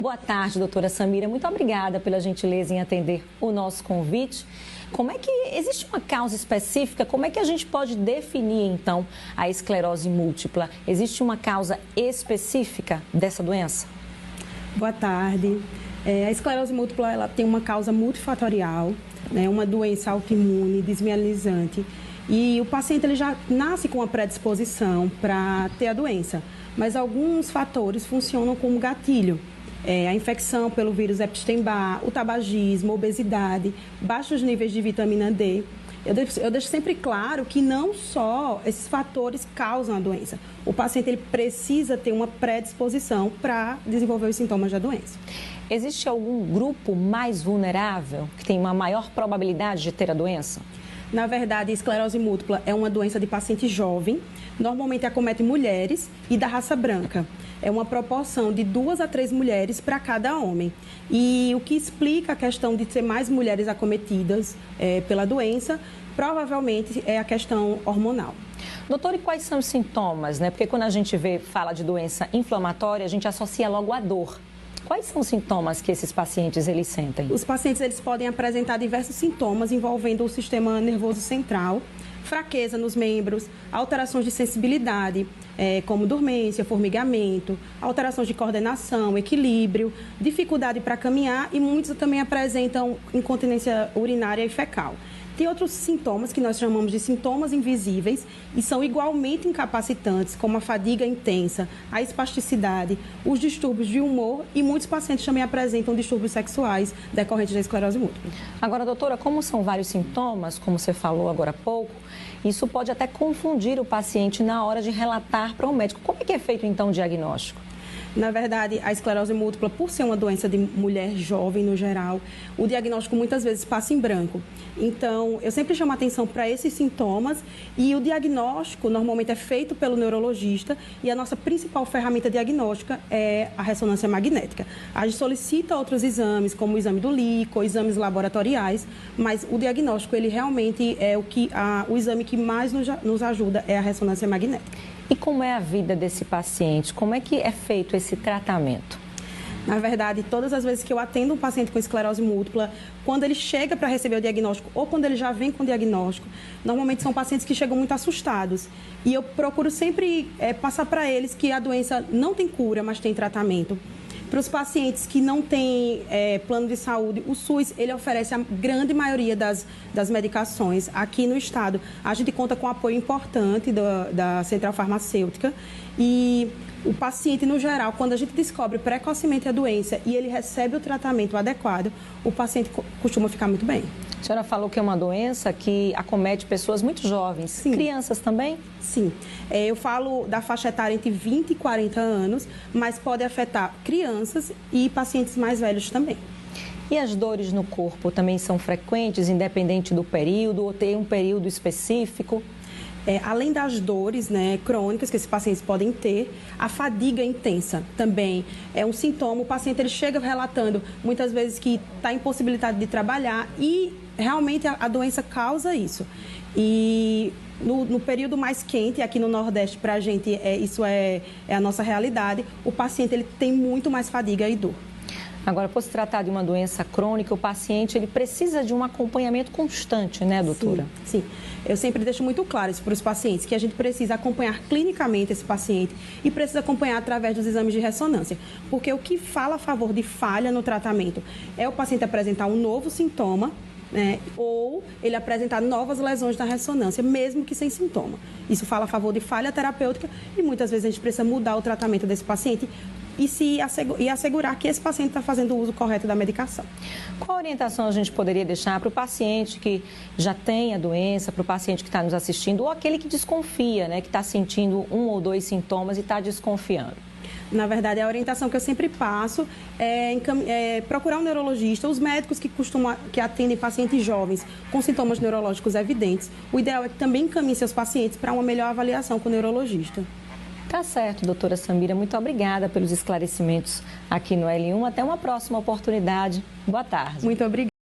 Boa tarde, doutora Samira. Muito obrigada pela gentileza em atender o nosso convite. Como é que existe uma causa específica? Como é que a gente pode definir, então, a esclerose múltipla? Existe uma causa específica dessa doença? Boa tarde. A esclerose múltipla ela tem uma causa multifatorial, né? Uma doença autoimune, desmielizante. E o paciente ele já nasce com uma predisposição para ter a doença, mas alguns fatores funcionam como gatilho. A infecção pelo vírus Epstein-Barr, o tabagismo, obesidade, baixos níveis de vitamina D. Eu deixo sempre claro que não só esses fatores causam a doença. O paciente ele precisa ter uma predisposição para desenvolver os sintomas da doença. Existe algum grupo mais vulnerável, que tem uma maior probabilidade de ter a doença? Na verdade, a esclerose múltipla é uma doença de paciente jovem, normalmente acomete mulheres e da raça branca. É uma proporção de 2 a 3 mulheres para cada homem. E o que explica a questão de ter mais mulheres acometidas pela doença, provavelmente é a questão hormonal. Doutor, e quais são os sintomas, né? Porque quando a gente fala de doença inflamatória, a gente associa logo a dor. Quais são os sintomas que esses pacientes eles sentem? Os pacientes eles podem apresentar diversos sintomas envolvendo o sistema nervoso central, fraqueza nos membros, alterações de sensibilidade, como dormência, formigamento, alterações de coordenação, equilíbrio, dificuldade para caminhar e muitos também apresentam incontinência urinária e fecal. Tem outros sintomas que nós chamamos de sintomas invisíveis e são igualmente incapacitantes, como a fadiga intensa, a espasticidade, os distúrbios de humor e muitos pacientes também apresentam distúrbios sexuais decorrentes da esclerose múltipla. Agora, doutora, como são vários sintomas, como você falou agora há pouco, isso pode até confundir o paciente na hora de relatar para o médico. Como é que é feito, então, o diagnóstico? Na verdade, a esclerose múltipla, por ser uma doença de mulher jovem no geral, o diagnóstico muitas vezes passa em branco. Então, eu sempre chamo a atenção para esses sintomas e o diagnóstico normalmente é feito pelo neurologista e a nossa principal ferramenta diagnóstica é a ressonância magnética. A gente solicita outros exames, como o exame do líquido, exames laboratoriais, mas o diagnóstico, ele realmente é o exame que mais nos ajuda é a ressonância magnética. E como é a vida desse paciente? Como é que é feito esse tratamento? Na verdade, todas as vezes que eu atendo um paciente com esclerose múltipla, quando ele chega para receber o diagnóstico ou quando ele já vem com o diagnóstico, normalmente são pacientes que chegam muito assustados. E eu procuro sempre passar para eles que a doença não tem cura, mas tem tratamento. Para os pacientes que não têm plano de saúde, o SUS ele oferece a grande maioria das medicações aqui no estado. A gente conta com apoio importante da Central Farmacêutica e o paciente, no geral, quando a gente descobre precocemente a doença e ele recebe o tratamento adequado, o paciente costuma ficar muito bem. A senhora falou que é uma doença que acomete pessoas muito jovens. Sim. Crianças também? Sim. Eu falo da faixa etária entre 20 e 40 anos, mas pode afetar crianças e pacientes mais velhos também. E as dores no corpo também são frequentes, independente do período, ou tem um período específico? Além das dores, né, crônicas que esses pacientes podem ter, a fadiga intensa também é um sintoma. O paciente ele chega relatando muitas vezes que está impossibilitado de trabalhar e realmente a doença causa isso. E no período mais quente, aqui no Nordeste, para a gente, isso é a nossa realidade, o paciente ele tem muito mais fadiga e dor. Agora, por se tratar de uma doença crônica, o paciente ele precisa de um acompanhamento constante, né, doutora? Sim. Eu sempre deixo muito claro isso para os pacientes, que a gente precisa acompanhar clinicamente esse paciente e precisa acompanhar através dos exames de ressonância. Porque o que fala a favor de falha no tratamento é o paciente apresentar um novo sintoma, né, ou ele apresentar novas lesões na ressonância, mesmo que sem sintoma. Isso fala a favor de falha terapêutica e muitas vezes a gente precisa mudar o tratamento desse paciente e assegurar que esse paciente está fazendo o uso correto da medicação. Qual orientação a gente poderia deixar para o paciente que já tem a doença, para o paciente que está nos assistindo, ou aquele que desconfia, né, que está sentindo 1 ou 2 sintomas e está desconfiando? Na verdade, a orientação que eu sempre passo é procurar um neurologista. Os médicos que atendem pacientes jovens com sintomas neurológicos evidentes, o ideal é que também encaminhem seus pacientes para uma melhor avaliação com o neurologista. Tá certo, doutora Samira. Muito obrigada pelos esclarecimentos aqui no L1. Até uma próxima oportunidade. Boa tarde. Muito obrigada.